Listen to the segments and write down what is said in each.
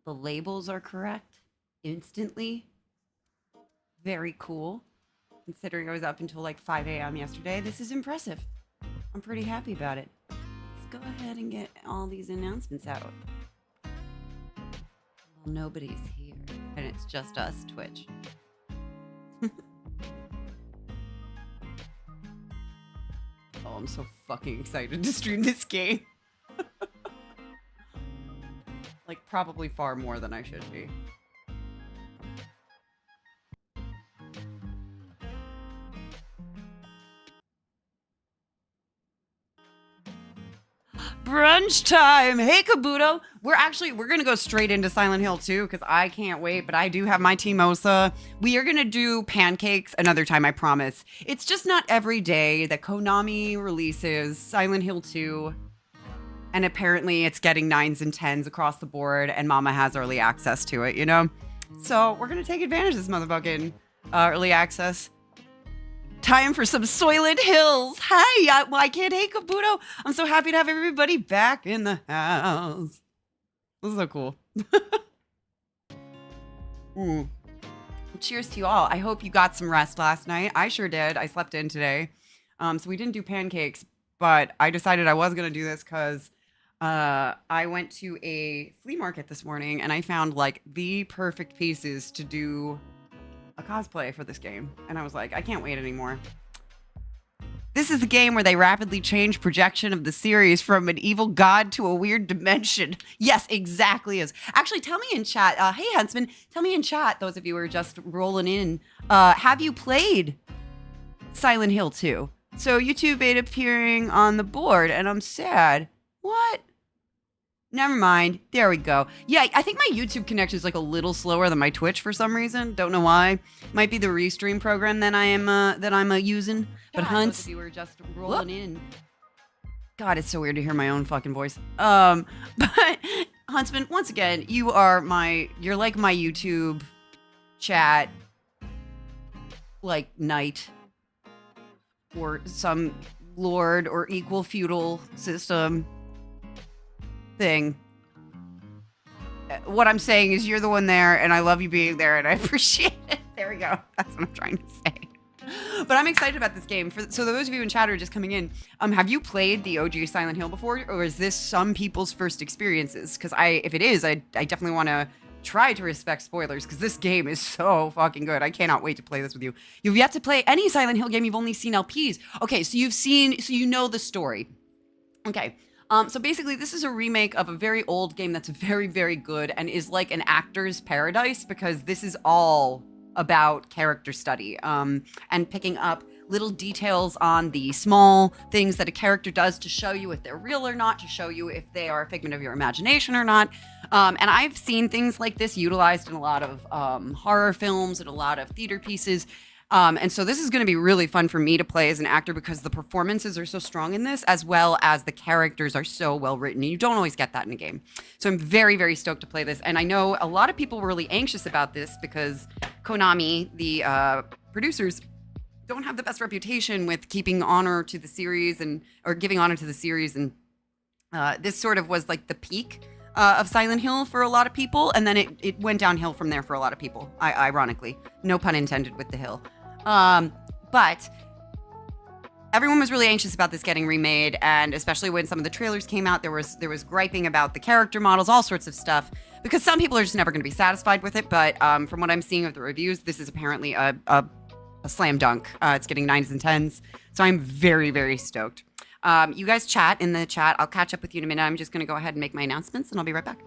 The labels are correct instantly. Very cool. Considering I was up until like 5 a.m. yesterday, this is impressive. I'm pretty happy about it. Let's go ahead and get all these announcements out. Well, nobody's here, and it's just us, Twitch. Oh, I'm so fucking excited to stream this game. Like, probably far more than I should be. Brunch time. Hey, Kabuto. We're going to go straight into Silent Hill 2 because I can't wait, but I do have my Timosa. We are going to do pancakes another time, I promise. It's just not every day that Konami releases Silent Hill 2, and apparently it's getting 9s and 10s across the board, and Mama has early access to it, you know? So we're going to take advantage of this motherfucking early access. Time for some Soylent Hills. Hi, I can't hate Kabuto. I'm so happy to have everybody back in the house. This is so cool. Cheers to you all. I hope you got some rest last night. I sure did. I slept in today. So we didn't do pancakes, but I decided I was going to do this because I went to a flea market this morning and I found like the perfect pieces to do a cosplay for this game, and I was like, I can't wait anymore. This is the game where they rapidly change projection of the series from an evil god to a weird dimension. Yes, exactly. Is actually, tell me in chat. Hey, Huntsman, tell me in chat. Those of you who are just rolling in, have you played Silent Hill 2? So YouTube ain't appearing on the board, and I'm sad. What? Never mind. There we go. Yeah, I think my YouTube connection is like a little slower than my Twitch for some reason. Don't know why. Might be the restream program that I'm using. But Hunts, those of you were just rolling in. God, it's so weird to hear my own fucking voice. But Huntsman, once again, you're like my YouTube chat, like knight, or some lord or equal feudal system thing. What I'm saying is you're the one there, and I love you being there, and I appreciate it. There we go. That's what I'm trying to say. But I'm excited about this game. So those of you in chat who are just coming in, have you played the OG Silent Hill before, or is this some people's first experiences? Because if it is, I definitely want to try to respect spoilers, because this game is so fucking good. I cannot wait to play this with you. You've yet to play any Silent Hill game. You've only seen LPs. Okay, so you know the story. Okay. So basically, this is a remake of a very old game that's very, very good and is like an actor's paradise, because this is all about character study and picking up little details on the small things that a character does to show you if they're real or not, to show you if they are a figment of your imagination or not. And I've seen things like this utilized in a lot of horror films and a lot of theater pieces. And so this is going to be really fun for me to play as an actor, because the performances are so strong in this, as well as the characters are so well written. And you don't always get that in a game. So I'm very, very stoked to play this. And I know a lot of people were really anxious about this because Konami, the producers, don't have the best reputation with keeping honor to the series or giving honor to the series. And this sort of was like the peak of Silent Hill for a lot of people. And then it went downhill from there for a lot of people, ironically. No pun intended with the hill. But everyone was really anxious about this getting remade, and especially when some of the trailers came out, there was griping about the character models, all sorts of stuff, because some people are just never going to be satisfied with it. But from what I'm seeing of the reviews, this is apparently a slam dunk. It's getting 9s and 10s, so I'm very, very stoked. You guys chat in the chat. I'll catch up with you in a minute. I'm just going to go ahead and make my announcements, and I'll be right back.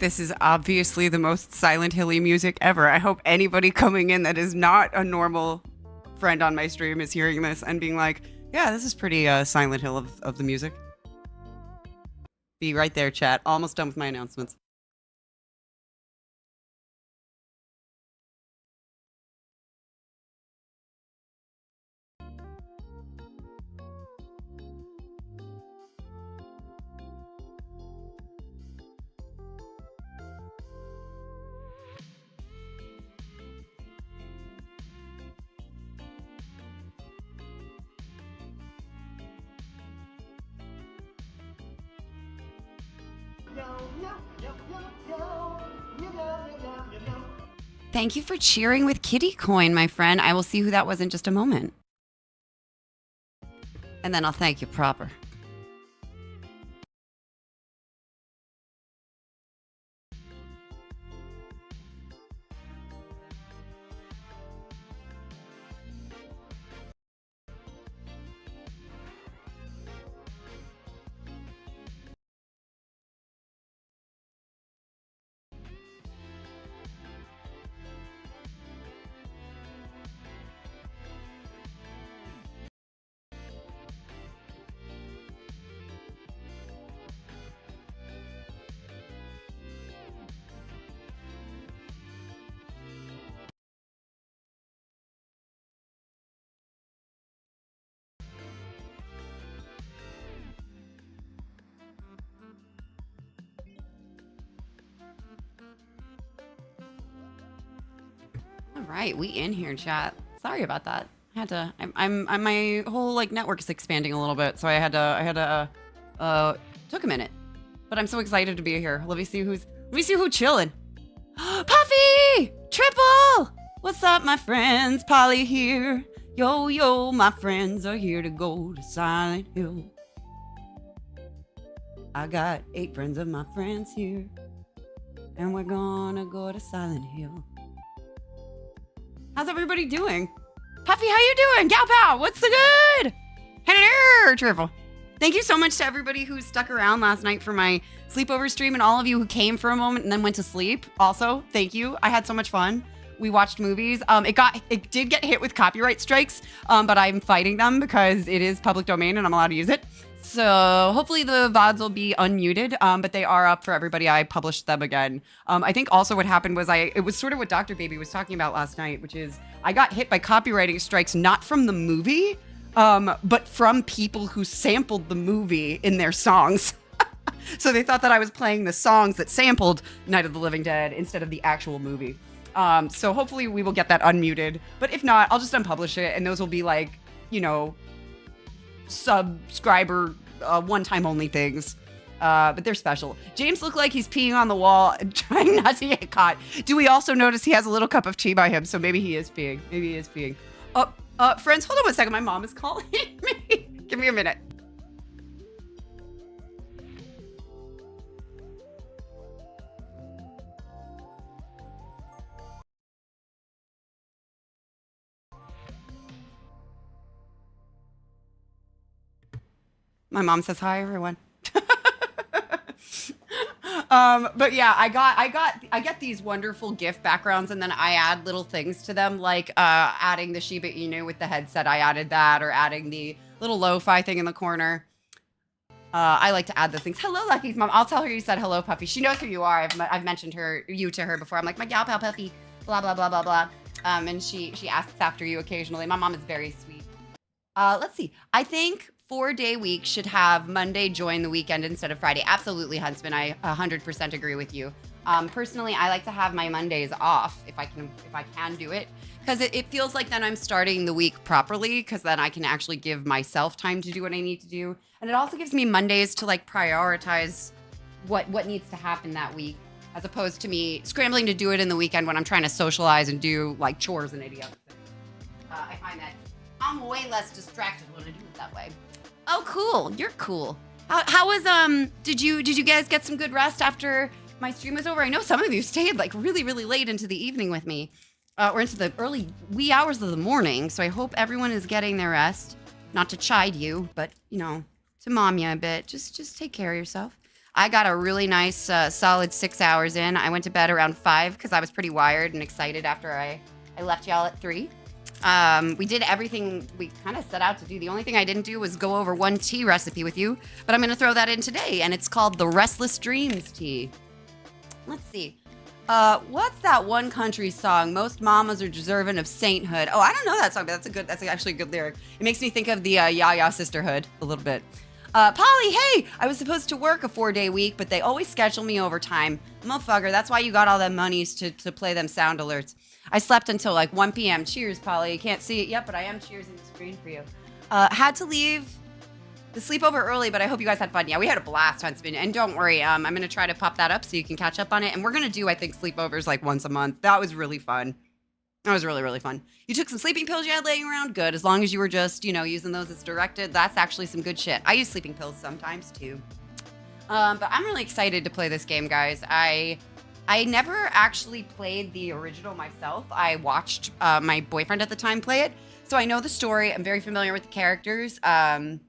This is obviously the most Silent Hilly music ever. I hope anybody coming in that is not a normal friend on my stream is hearing this and being like, yeah, this is pretty Silent Hill of the music. Be right there, chat. Almost done with my announcements. Thank you for cheering with Kitty Coin, my friend. I will see who that was in just a moment. And then I'll thank you proper. All right, we in here, chat. Sorry about that. I had to. I'm my whole like network is expanding a little bit, so I had to. Took a minute, but I'm so excited to be here. Let me see who chilling. Puffy, Triple. What's up, my friends? Polly here. Yo yo, my friends are here to go to Silent Hill. I got 8 friends of my friends here, and we're gonna go to Silent Hill. How's everybody doing? Puffy, how you doing? Gal Pow, what's the good? Hello, Triple. Thank you so much to everybody who stuck around last night for my sleepover stream and all of you who came for a moment and then went to sleep. Also, thank you. I had so much fun. We watched movies. It did get hit with copyright strikes, but I'm fighting them because it is public domain and I'm allowed to use it. So hopefully the VODs will be unmuted, but they are up for everybody. I published them again. I think also what happened was it was sort of what Dr. Baby was talking about last night, which is I got hit by copywriting strikes, not from the movie, but from people who sampled the movie in their songs. So they thought that I was playing the songs that sampled Night of the Living Dead instead of the actual movie. So hopefully we will get that unmuted, but if not, I'll just unpublish it and those will be like, you know, subscriber one-time only things, but they're special. James looked like he's peeing on the wall and trying not to get caught. Do we also notice he has a little cup of tea by him? So maybe he is peeing. Maybe he is peeing. Friends, hold on one second. My mom is calling me. Give me a minute. My mom says hi, everyone. But yeah, I get these wonderful GIF backgrounds, and then I add little things to them, like adding the Shiba Inu with the headset. I added that, or adding the little lo-fi thing in the corner. I like to add those things. Hello, Lucky's mom. I'll tell her you said hello, Puffy. She knows who you are. I've mentioned you to her before. I'm like, my gal pal Puffy, blah blah blah blah blah. And she asks after you occasionally. My mom is very sweet. Let's see. I think 4-day week should have Monday join the weekend instead of Friday. Absolutely, Huntsman. I 100% agree with you. Personally, I like to have my Mondays off if I can do it, because it feels like then I'm starting the week properly, because then I can actually give myself time to do what I need to do. And it also gives me Mondays to like prioritize what needs to happen that week, as opposed to me scrambling to do it in the weekend when I'm trying to socialize and do like chores and idiotic things. I find that I'm way less distracted when I do it that way. Oh, cool. You're cool. How was, did you guys get some good rest after my stream was over? I know some of you stayed like really, really late into the evening with me, or into the early wee hours of the morning. So I hope everyone is getting their rest. Not to chide you, but, you know, to mom you a bit. Just take care of yourself. I got a really nice, solid 6 hours in. I went to bed around 5 because I was pretty wired and excited after I left y'all at 3. We did everything we kind of set out to do. The only thing I didn't do was go over one tea recipe with you, but I'm going to throw that in today, and it's called the Restless Dreams tea. Let's see. What's that one country song? Most mamas are deserving of sainthood. Oh, I don't know that song, but that's actually a good lyric. It makes me think of the Ya Sisterhood a little bit. Polly, hey, I was supposed to work a 4-day week, but they always schedule me overtime. Motherfucker, that's why you got all them monies to play them sound alerts. I slept until like 1 p.m. Cheers, Polly. You can't see it yet, but I am cheersing the screen for you. Had to leave the sleepover early, but I hope you guys had fun. Yeah, we had a blast on Spin. And don't worry, I'm going to try to pop that up so you can catch up on it. And we're going to do, I think, sleepovers like once a month. That was really fun. That was really, really fun. You took some sleeping pills you had laying around? Good. As long as you were just, using those as directed, that's actually some good shit. I use sleeping pills sometimes too. But I'm really excited to play this game, guys. I never actually played the original myself. I watched my boyfriend at the time play it. So I know the story. I'm very familiar with the characters. And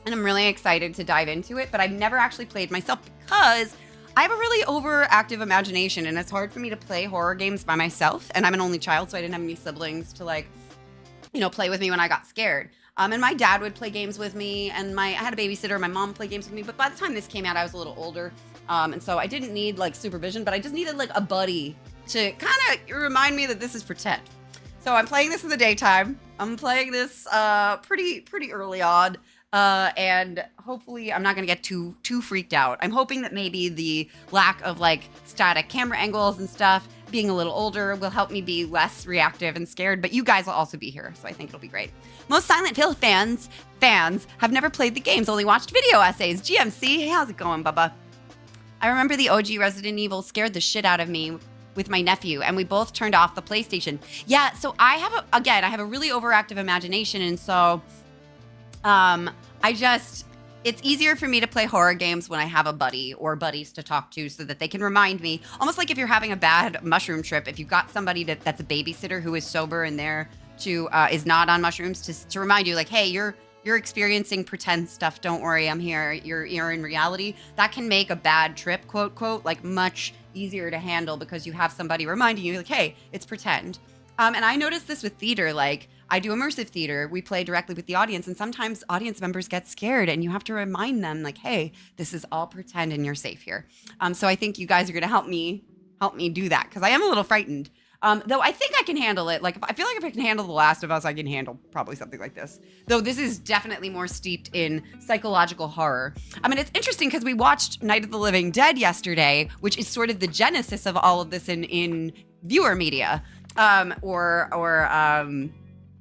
I'm really excited to dive into it. But I've never actually played myself because I have a really overactive imagination, and it's hard for me to play horror games by myself. And I'm an only child, so I didn't have any siblings to play with me when I got scared. And my dad would play games with me, and I had a babysitter. My mom played games with me, but by the time this came out, I was a little older. And so I didn't need supervision, but I just needed a buddy to kind of remind me that this is pretend. So I'm playing this in the daytime. I'm playing this pretty early on. And hopefully I'm not going to get too freaked out. I'm hoping that maybe the lack of static camera angles and stuff, being a little older, will help me be less reactive and scared, but you guys will also be here, so I think it'll be great. Most Silent Hill fans have never played the games, only watched video essays. GMC, hey, how's it going, Bubba? I remember the OG Resident Evil scared the shit out of me with my nephew, and we both turned off the PlayStation. Yeah, so I have a really overactive imagination, and so it's easier for me to play horror games when I have a buddy or buddies to talk to so that they can remind me, almost like if you're having a bad mushroom trip, if you've got somebody that's a babysitter who is sober and there to, is not on mushrooms to remind you hey, you're experiencing pretend stuff. Don't worry, I'm here. You're in reality. That can make a bad trip, quote, quote, much easier to handle because you have somebody reminding you hey, it's pretend. And I noticed this with theater, I do immersive theater. We play directly with the audience, and sometimes audience members get scared, and you have to remind them, hey, this is all pretend, and you're safe here. So I think you guys are going to help me do that because I am a little frightened. Though I think I can handle it. I feel like if I can handle The Last of Us, I can handle probably something like this. Though this is definitely more steeped in psychological horror. I mean, it's interesting because we watched Night of the Living Dead yesterday, which is sort of the genesis of all of this in viewer media,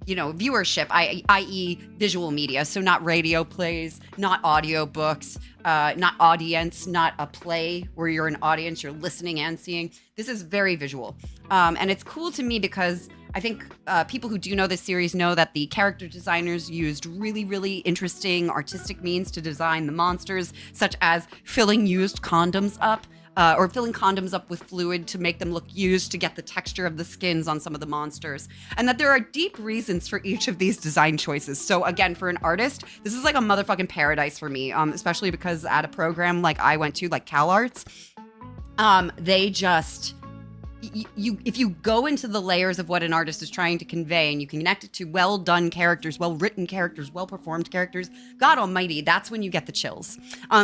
viewership, i.e. visual media. So not radio plays, not audio books, not audience, not a play where you're an audience, you're listening and seeing. This is very visual. And it's cool to me because I think people who do know this series know that the character designers used really, really interesting artistic means to design the monsters, such as filling used condoms up. Or filling condoms up with fluid to make them look used to get the texture of the skins on some of the monsters. And that there are deep reasons for each of these design choices. So again, for an artist, this is like a motherfucking paradise for me, especially because at a program I went to, CalArts, they just... if you go into the layers of what an artist is trying to convey and you connect it to well-done characters, well-written characters, well-performed characters, God almighty, that's when you get the chills.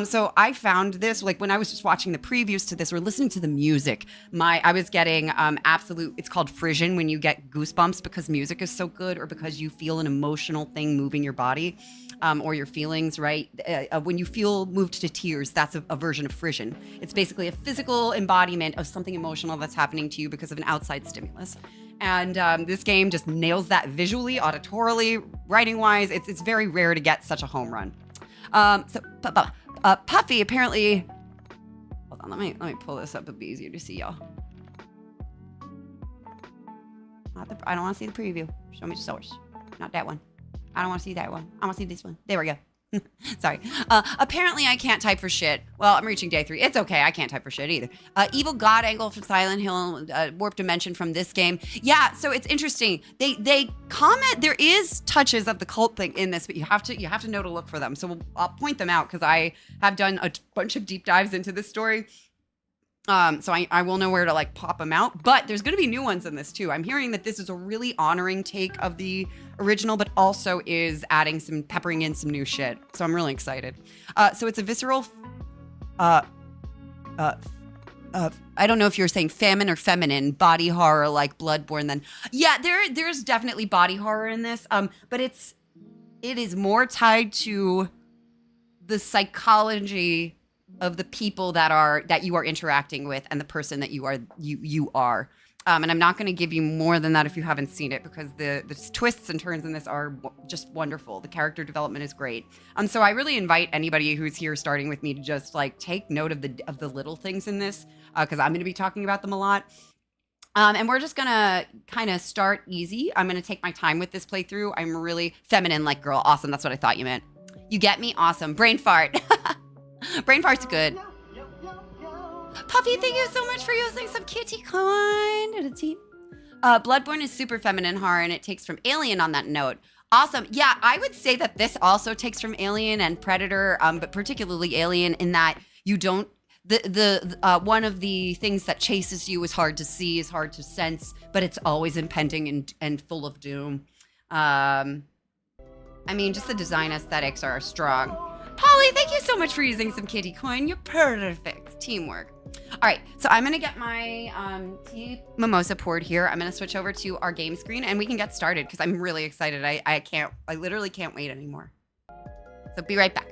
So I found this, when I was just watching the previews to this or listening to the music, I was getting it's called frisson when you get goosebumps because music is so good or because you feel an emotional thing moving your body. Or your feelings, right? When you feel moved to tears, that's a version of frisson. It's basically a physical embodiment of something emotional that's happening to you because of an outside stimulus. And this game just nails that visually, auditorily, writing-wise. It's very rare to get such a home run. Puffy apparently... Hold on, let me pull this up. It'll be easier to see y'all. I don't want to see the preview. Show me the source. Not that one. I don't want to see that one. I want to see this one. There we go. Sorry. Apparently, I can't type for shit. Well, I'm reaching day 3. It's okay. I can't type for shit either. Evil God Angle from Silent Hill, Warp Dimension from this game. Yeah, so it's interesting. They comment. There is touches of the cult thing in this, but you have to know to look for them. So I'll point them out because I have done a bunch of deep dives into this story. So I will know where to like pop them out, but there's going to be new ones in this too. I'm hearing that this is a really honoring take of the original, but also is peppering in some new shit. So I'm really excited. So it's a visceral, I don't know if you're saying famine or feminine body horror, like Bloodborne then. Yeah, there's definitely body horror in this. But it is more tied to the psychology of the people that you are interacting with and the person that you are. And I'm not going to give you more than that if you haven't seen it, because the twists and turns in this are just wonderful. The character development is great. So I really invite anybody who's here starting with me to just like take note of the little things in this, because I'm going to be talking about them a lot. And we're just gonna kind of start easy. I'm gonna take my time with this playthrough. I'm really feminine, like girl. Awesome. That's what I thought you meant. You get me? Awesome. Brain fart. Brain fart's good. Puffy, thank you so much for using some kitty coin to the team. Bloodborne is super feminine horror, and it takes from Alien on that note. Awesome. Yeah, I would say that this also takes from Alien and Predator, but particularly Alien in that you don't, one of the things that chases you is hard to see, is hard to sense, but it's always impending and full of doom. I mean, just the design aesthetics are strong. Polly, thank you so much for using some kitty coin. You're perfect. Teamwork. All right, so I'm gonna get my tea mimosa poured here. I'm gonna switch over to our game screen and we can get started because I'm really excited. I literally can't wait anymore. So be right back.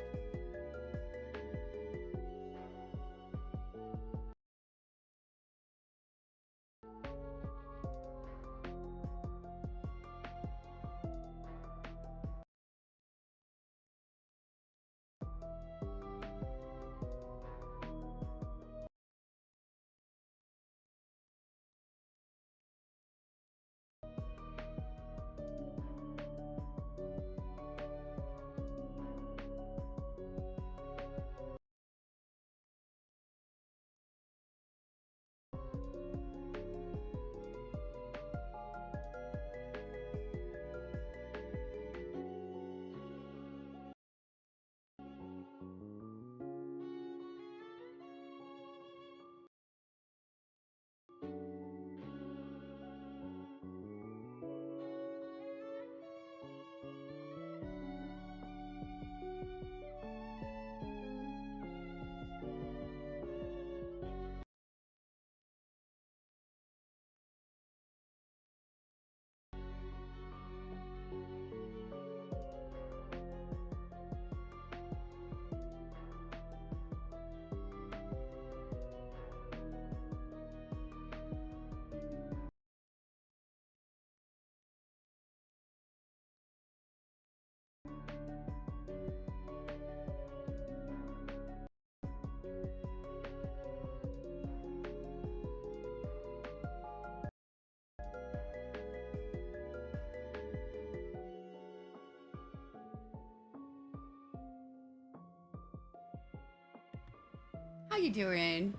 How you doing?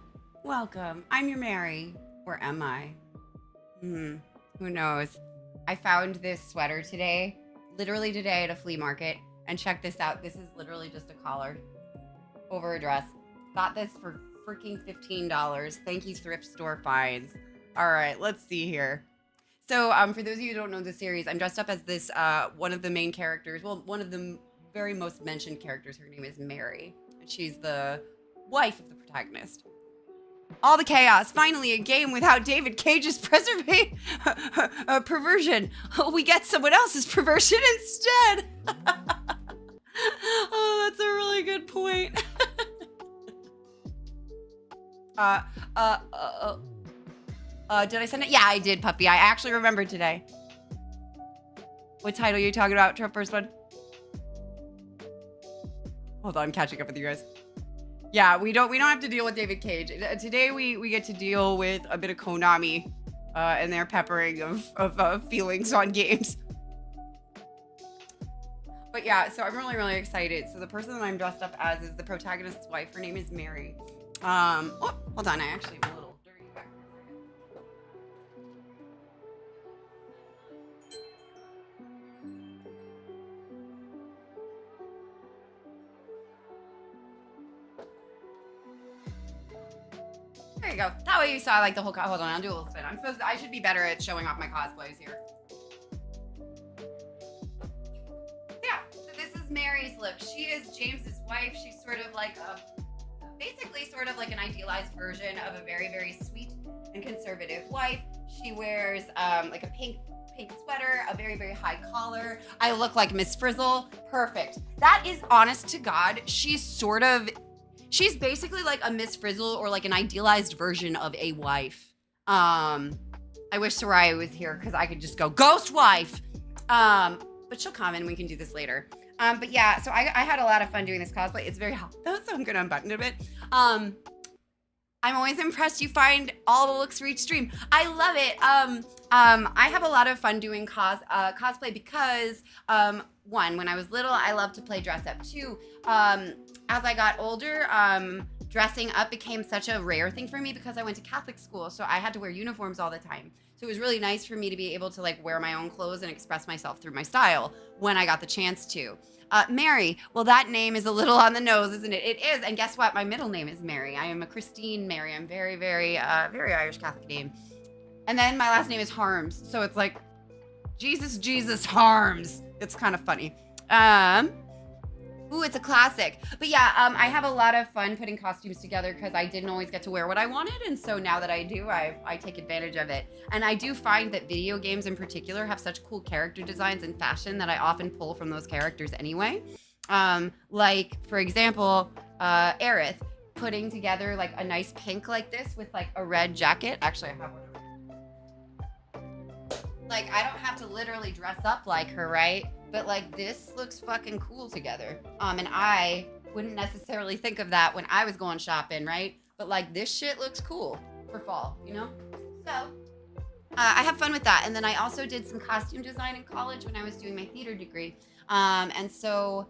Welcome. I'm your Mary. Or am I? Who knows? I found this sweater today, literally today at a flea market. And check this out. This is literally just a collar over a dress. Got this for freaking $15. Thank you, thrift store finds. All right, let's see here. So for those of you who don't know the series, I'm dressed up as this, one of the main characters. Well, one of the very most mentioned characters. Her name is Mary. And she's the wife of the protagonist. All the chaos. Finally, a game without David Cage's perversion. We get someone else's perversion instead. Oh, that's a really good point. Did I send it? Yeah, I did, puppy. I actually remembered today. What title are you talking about? First one. Hold on, I'm catching up with you guys. Yeah, we don't have to deal with David Cage. Today we get to deal with a bit of Konami and their peppering of feelings on games. But yeah, so I'm really, really excited. So the person that I'm dressed up as is the protagonist's wife. Her name is Mary. Oh, hold on. I actually am a little dirty. There you go. That way you saw like the whole. Hold on, I'll do a little spin. I should be better at showing off my cosplays here. Yeah. So this is Mary's look. She is James's wife. She's sort of like basically sort of like an idealized version of a very, very sweet and conservative wife. She wears like a pink sweater, a very, very high collar. I look like Miss Frizzle. Perfect. That is honest to God. She's basically like a Miss Frizzle or like an idealized version of a wife. I wish Soraya was here because I could just go ghost wife. But she'll come and we can do this later. But yeah, so I had a lot of fun doing this cosplay. It's very hot though, so I'm gonna unbutton it a bit. I'm always impressed you find all the looks for each stream. I love it. I have a lot of fun doing cosplay because one, when I was little, I loved to play dress up. Two, as I got older, dressing up became such a rare thing for me because I went to Catholic school, so I had to wear uniforms all the time. So it was really nice for me to be able to like wear my own clothes and express myself through my style when I got the chance to. Mary, well, that name is a little on the nose, isn't it? It is, and guess what? My middle name is Mary. I am a Christine Mary. I'm very, very, very Irish Catholic name. And then my last name is Harms, so it's like Jesus Harms. It's kind of funny. Ooh, it's a classic. But yeah, I have a lot of fun putting costumes together because I didn't always get to wear what I wanted. And so now that I do, I take advantage of it. And I do find that video games in particular have such cool character designs and fashion that I often pull from those characters anyway. Like, for example, Aerith putting together like a nice pink like this with like a red jacket. Actually, I have one. Like, I don't have to literally dress up like her, right? But like this looks fucking cool together. And I wouldn't necessarily think of that when I was going shopping, right? But like this shit looks cool for fall, you know? So I have fun with that. And then I also did some costume design in college when I was doing my theater degree. And so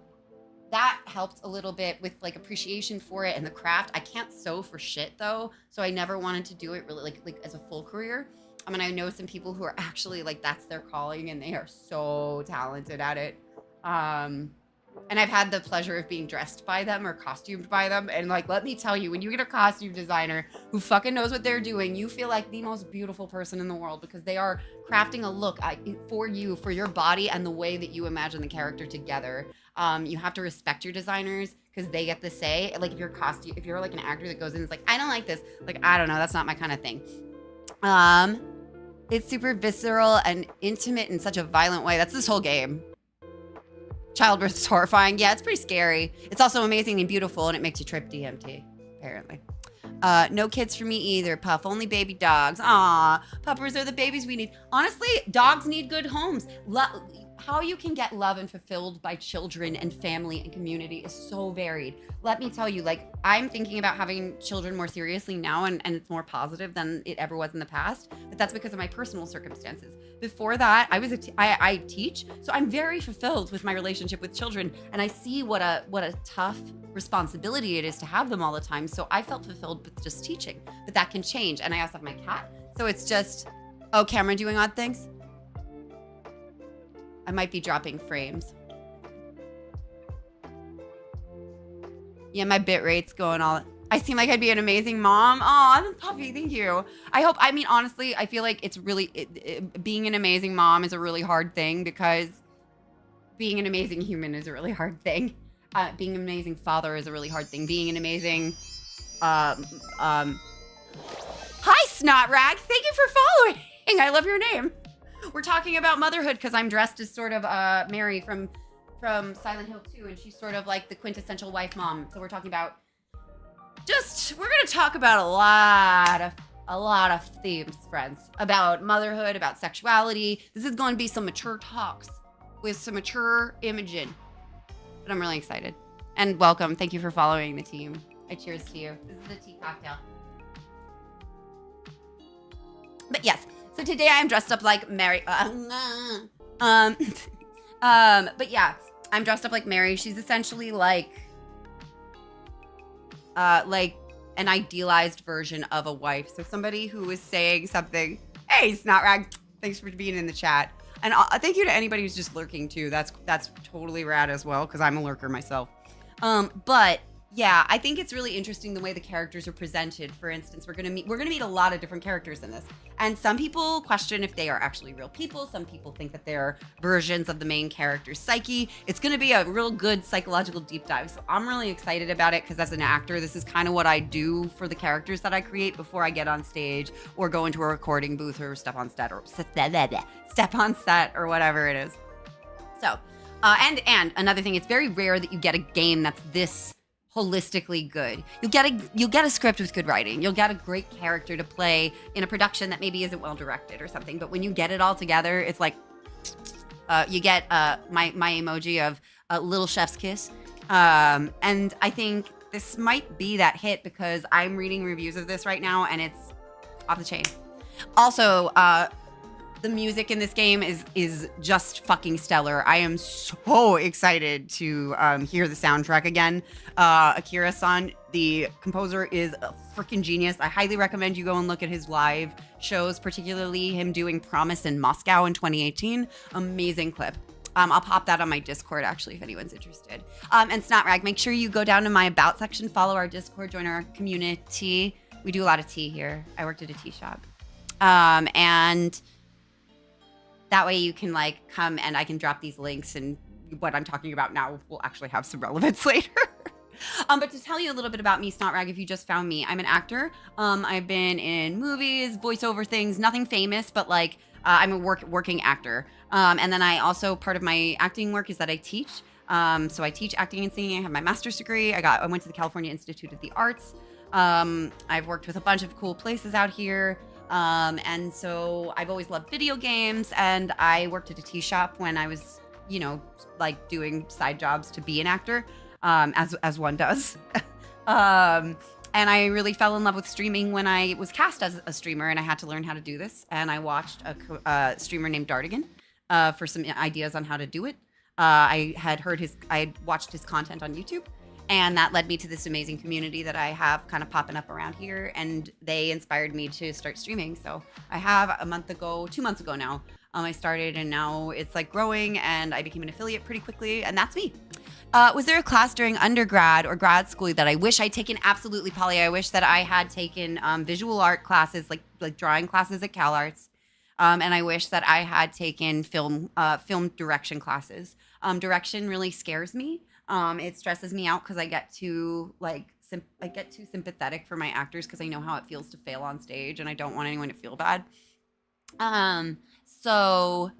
that helped a little bit with like appreciation for it and the craft. I can't sew for shit though. So I never wanted to do it really like as a full career. I mean, I know some people who are actually like, that's their calling and they are so talented at it. And I've had the pleasure of being dressed by them or costumed by them. And like, let me tell you, when you get a costume designer who fucking knows what they're doing, you feel like the most beautiful person in the world because they are crafting a look for you, for your body and the way that you imagine the character together. You have to respect your designers because they get the say. Like if you're like an actor that goes in and is like, I don't like this. Like, I don't know, that's not my kind of thing. It's super visceral and intimate in such a violent way. That's this whole game. Childbirth is horrifying. Yeah, it's pretty scary. It's also amazing and beautiful, and it makes you trip DMT, apparently. No kids for me either, Puff. Only baby dogs. Aw, puppers are the babies we need. Honestly, dogs need good homes. How you can get love and fulfilled by children and family and community is so varied. Let me tell you, like, I'm thinking about having children more seriously now, and it's more positive than it ever was in the past. But that's because of my personal circumstances. Before that, I teach, so I'm very fulfilled with my relationship with children, and I see what a tough responsibility it is to have them all the time. So I felt fulfilled with just teaching, but that can change. And I also have my cat, so it's just, oh, camera doing odd things. I might be dropping frames. Yeah, my bit rate's going all. I seem like I'd be an amazing mom. Aw, puppy, thank you. I mean, honestly, I feel like it's really, being an amazing mom is a really hard thing because being an amazing human is a really hard thing. Being an amazing father is a really hard thing. Being an amazing, hi, Snot Rag. Thank you for following. I love your name. We're talking about motherhood because I'm dressed as sort of Mary from Silent Hill 2, and she's sort of like the quintessential wife mom. So we're talking about we're gonna talk about a lot of themes, friends, about motherhood, about sexuality. This is going to be some mature talks with some mature imaging, but I'm really excited. And welcome. Thank you for following the team. I cheers to you. This is the tea cocktail. But yes. So today I'm dressed up like Mary. But yeah, I'm dressed up like Mary. She's essentially like an idealized version of a wife. So somebody who is saying something, hey, Snotrag, thanks for being in the chat. And thank you to anybody who's just lurking too. That's totally rad as well, because I'm a lurker myself. But yeah, I think it's really interesting the way the characters are presented. For instance, we're gonna meet a lot of different characters in this, and some people question if they are actually real people. Some people think that they're versions of the main character's psyche. It's gonna be a real good psychological deep dive. So I'm really excited about it, because as an actor, this is kind of what I do for the characters that I create before I get on stage or go into a recording booth or step on set or whatever it is. So, and another thing, it's very rare that you get a game that's this holistically good. You'll get a script with good writing. You'll get a great character to play in a production that maybe isn't well directed or something. But when you get it all together, it's like you get my emoji of a little chef's kiss. And I think this might be that hit, because I'm reading reviews of this right now and it's off the chain. Also, the music in this game is just fucking stellar. I am so excited to hear the soundtrack again. Akira-san, the composer, is a freaking genius. I highly recommend you go and look at his live shows, particularly him doing Promise in Moscow in 2018. Amazing clip. I'll pop that on my Discord, actually, if anyone's interested. And Snotrag, make sure you go down to my About section, follow our Discord, join our community. We do a lot of tea here. I worked at a tea shop. And that way you can like come and I can drop these links, and what I'm talking about now will actually have some relevance later. But to tell you a little bit about me, Snotrag, if you just found me, I'm an actor. I've been in movies, voiceover things, nothing famous, but like I'm a working actor. And then I also, part of my acting work is that I teach. So I teach acting and singing. I have my master's degree. I went to the California Institute of the Arts. I've worked with a bunch of cool places out here. And so I've always loved video games, and I worked at a tea shop when I was, like doing side jobs to be an actor, as one does. And I really fell in love with streaming when I was cast as a streamer, and I had to learn how to do this. And I watched a streamer named Dardigan, for some ideas on how to do it. I had watched his content on YouTube. And that led me to this amazing community that I have kind of popping up around here. And they inspired me to start streaming. So I have 2 months ago now, I started, and now it's like growing, and I became an affiliate pretty quickly. And that's me. Was there a class during undergrad or grad school that I wish I'd taken? Absolutely, Polly. I wish that I had taken visual art classes, like drawing classes at CalArts. And I wish that I had taken film direction classes. Direction really scares me. It stresses me out, because I get too sympathetic for my actors, because I know how it feels to fail on stage, and I don't want anyone to feel bad. So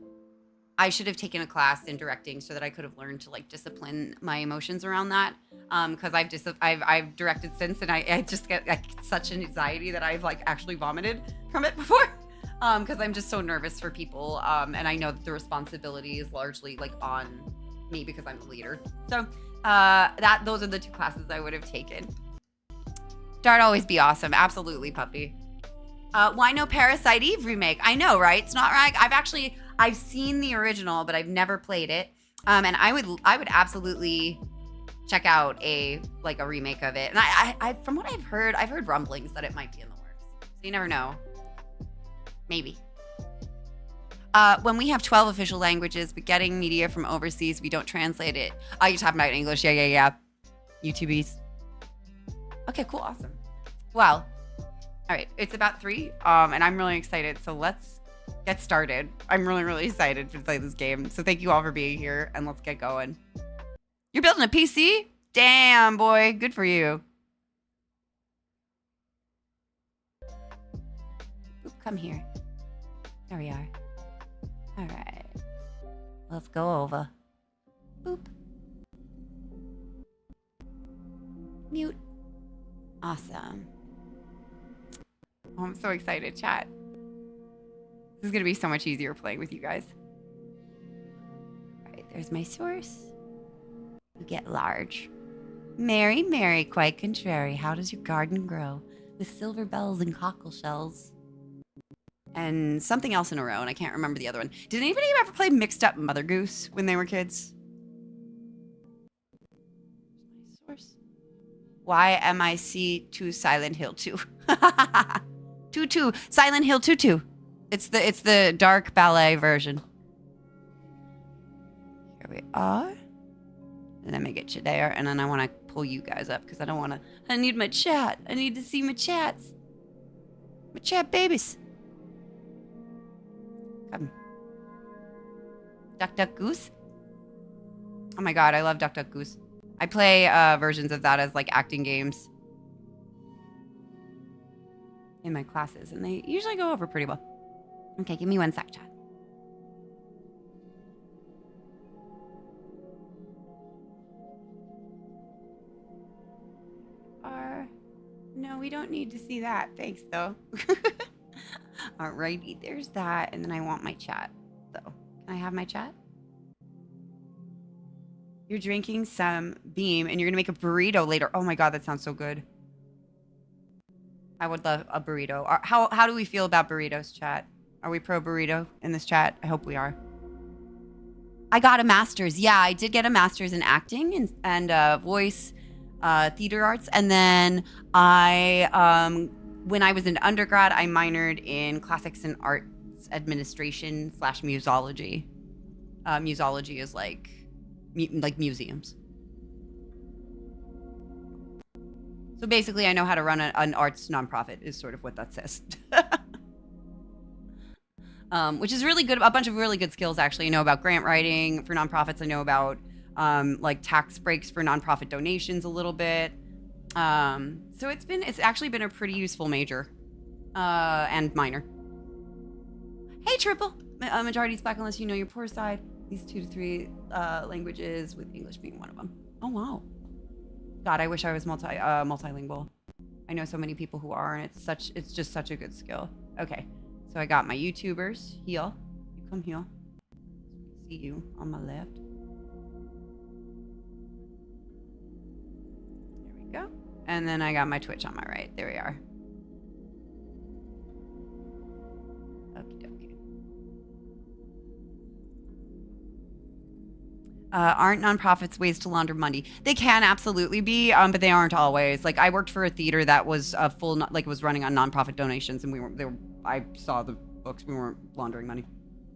I should have taken a class in directing so that I could have learned to like discipline my emotions around that. Because I've directed since, and I just get like such an anxiety that I've like actually vomited from it before. Because I'm just so nervous for people, and I know that the responsibility is largely like on me because I'm the leader. So those are the 2 classes I would have taken. Dart always be awesome. Absolutely, puppy. Why no Parasite Eve remake? I know, right? It's not right. I've seen the original, but I've never played it. And I would absolutely check out a remake of it. And I from what I've heard rumblings that it might be in the works. So you never know. Maybe. When we have 12 official languages, but getting media from overseas, we don't translate it. Oh, you're talking about English. Yeah. YouTubies. Okay, cool. Awesome. Well, all right. It's about 3, and I'm really excited. So let's get started. I'm really, really excited to play this game. So thank you all for being here, and let's get going. You're building a PC? Damn, boy. Good for you. Oop, come here. There we are. All right. Let's go over. Boop. Mute. Awesome. Oh, I'm so excited, chat. This is going to be so much easier playing with you guys. All right, there's my source. You get large. Mary, Mary, quite contrary. How does your garden grow? With silver bells and cockle shells. And something else in a row, and I can't remember the other one. Did anybody ever play Mixed Up Mother Goose when they were kids? YMIC2 Silent Hill 2. 2 Silent Hill 2. It's the dark ballet version. Here we are. And let me get you there, and then I want to pull you guys up because I don't want to. I need my chat. I need to see my chats. My chat babies. Come. Duck Duck Goose. Oh my god, I love Duck Duck Goose. I play versions of that as like acting games in my classes, and they usually go over pretty well. Okay, give me 1 sec, chat. No, we don't need to see that. Thanks, though. Alrighty, there's that, and then I want my chat, though. Can I have my chat? You're drinking some Beam, and you're gonna make a burrito later. Oh my god, that sounds so good. I would love a burrito. How do we feel about burritos, chat? Are we pro burrito in this chat? I hope we are. I got a master's. Yeah, I did get a master's in acting and voice, theater arts, and then when I was in undergrad, I minored in classics and arts administration / musology. Musology is like museums. So basically, I know how to run an arts nonprofit is sort of what that says. Which is really good. A bunch of really good skills, actually. I know about grant writing for nonprofits. I know about like tax breaks for nonprofit donations a little bit. So it's actually been a pretty useful major and minor. Hey, Triple. Majority's Black unless you know your poor side. These 2 to 3 languages, with English being one of them. Oh, wow. God, I wish I was multilingual. I know so many people who are, and it's just such a good skill. Okay, so I got my YouTubers. Heal. You come here. See you on my left. There we go. And then I got my Twitch on my right. There we are. Aren't nonprofits ways to launder money? They can absolutely be, but they aren't always. Like, I worked for a theater that was it was running on nonprofit donations, and I saw the books. We weren't laundering money.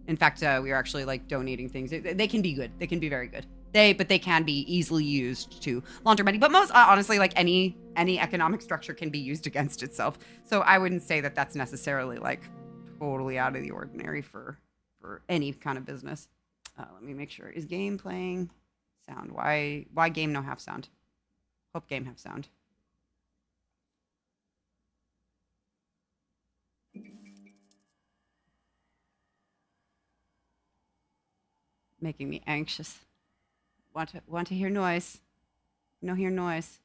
In fact, we were actually like donating things. They can be good. They can be very good. But they can be easily used to launder money. But most honestly, like any economic structure can be used against itself. So I wouldn't say that that's necessarily like totally out of the ordinary for any kind of business. Let me make sure. Is game playing sound? Why game no have sound? Hope game have sound. Making me anxious. Want to hear noise. No hear noise.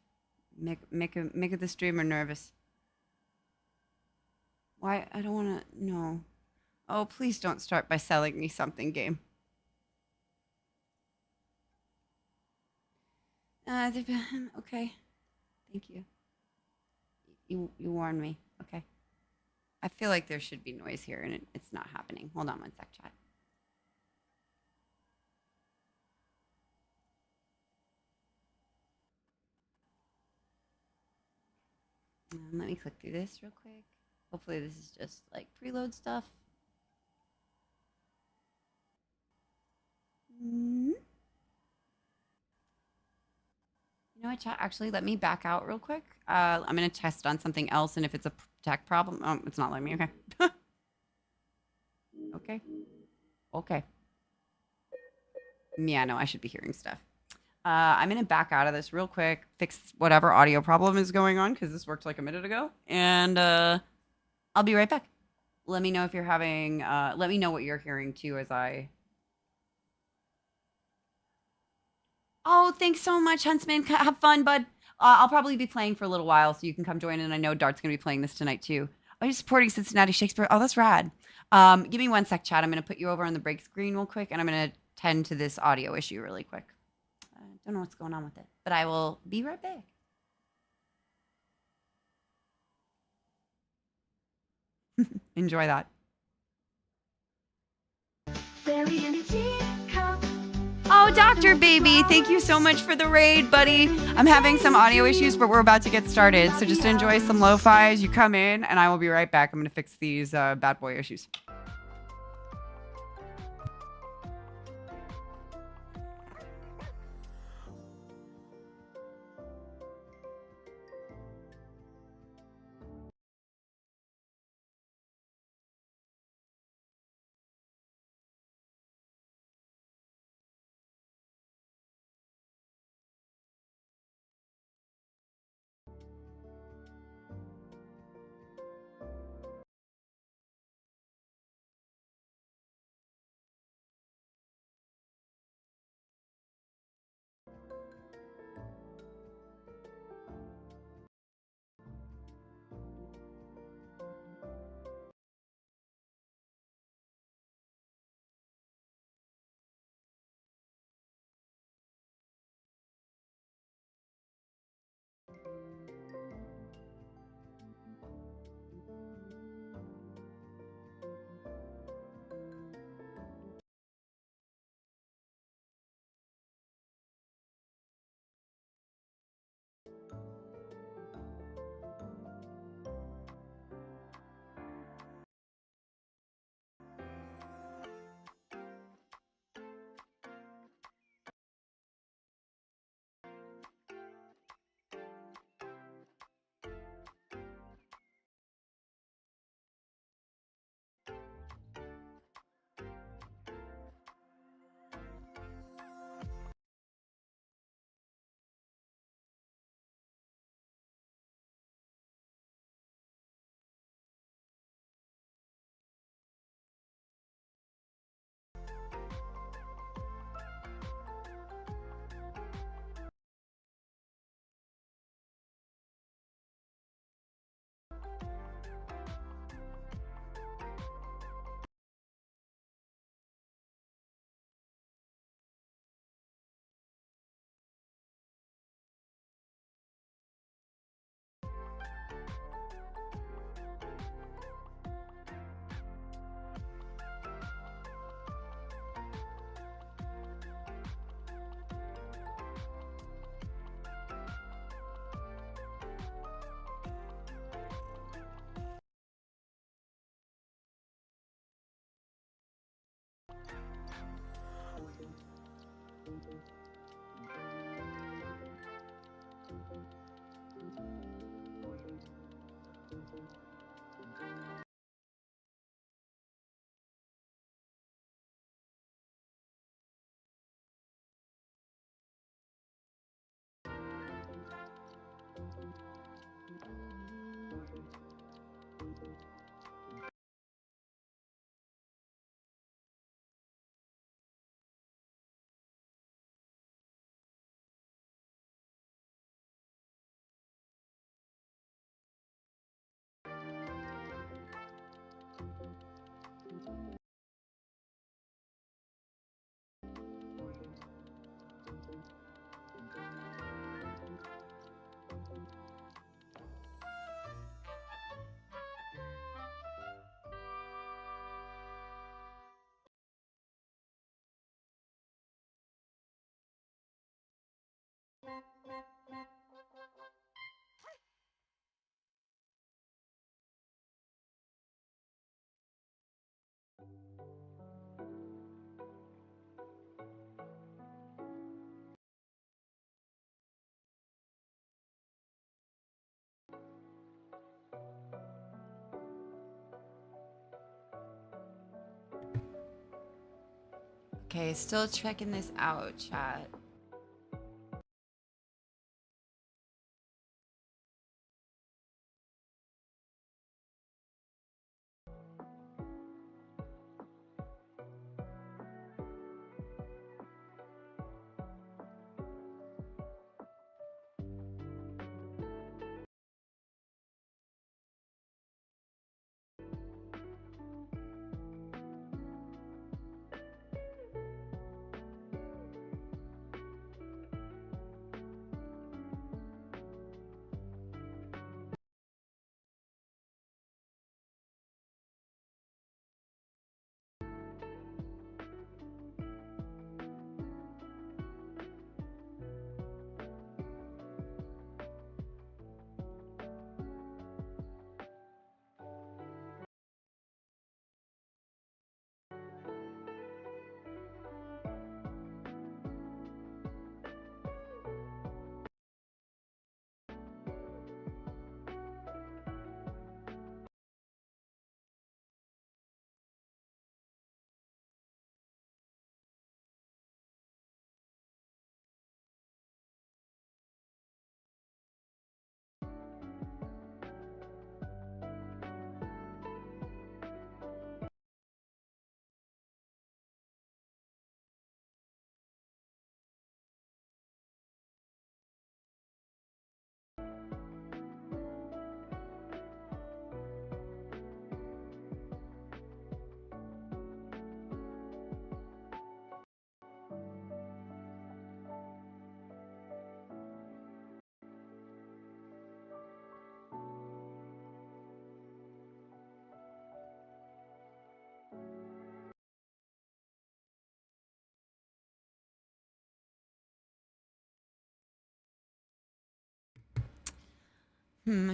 Make the streamer nervous. Why? I don't want to. No. Oh, please don't start by selling me something, game. Okay. Thank you. You warned me. Okay. I feel like there should be noise here, and it's not happening. Hold on 1 sec, chat. Let me click through this real quick. Hopefully this is just like preload stuff. You know what, chat? Actually, let me back out real quick. I'm going to test on something else, and if it's a tech problem... Oh, it's not letting me. Okay. Okay. Okay. Yeah, no, I should be hearing stuff. I'm going to back out of this real quick, fix whatever audio problem is going on, because this worked like a minute ago, and I'll be right back. Let me know if you're having... let me know what you're hearing, too, as I... Oh, thanks so much, Huntsman. Have fun, bud. I'll probably be playing for a little while, so you can come join in. I know Dart's going to be playing this tonight, too. Oh, you're supporting Cincinnati Shakespeare. Oh, that's rad. Give me 1 sec, chat. I'm going to put you over on the break screen real quick, and I'm going to tend to this audio issue really quick. I don't know what's going on with it, but I will be right back. Enjoy that. Berry in a teacup, Oh, Doctor Baby, thank you so much for the raid, buddy. I'm having some audio issues, but we're about to get started. So just enjoy some lo-fi as you come in, and I will be right back. I'm going to fix these bad boy issues. Okay, still checking this out, chat.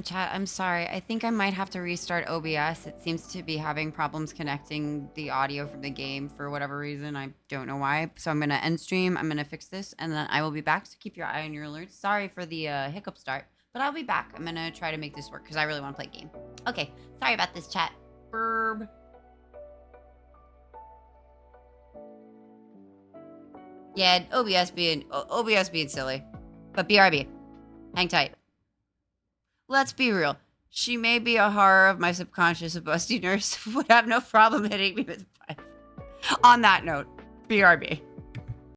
Chat, I'm sorry. I think I might have to restart OBS. It seems to be having problems connecting the audio from the game for whatever reason. I don't know why. So I'm going to end stream. I'm going to fix this, and then I will be back. So keep your eye on your alerts. Sorry for the hiccup start, but I'll be back. I'm going to try to make this work because I really want to play a game. Okay. Sorry about this, chat. Burb. Yeah, OBS being silly. But BRB. Hang tight. Let's be real. She may be a horror of my subconscious. A busty nurse would have no problem hitting me with a pipe. On that note, BRB.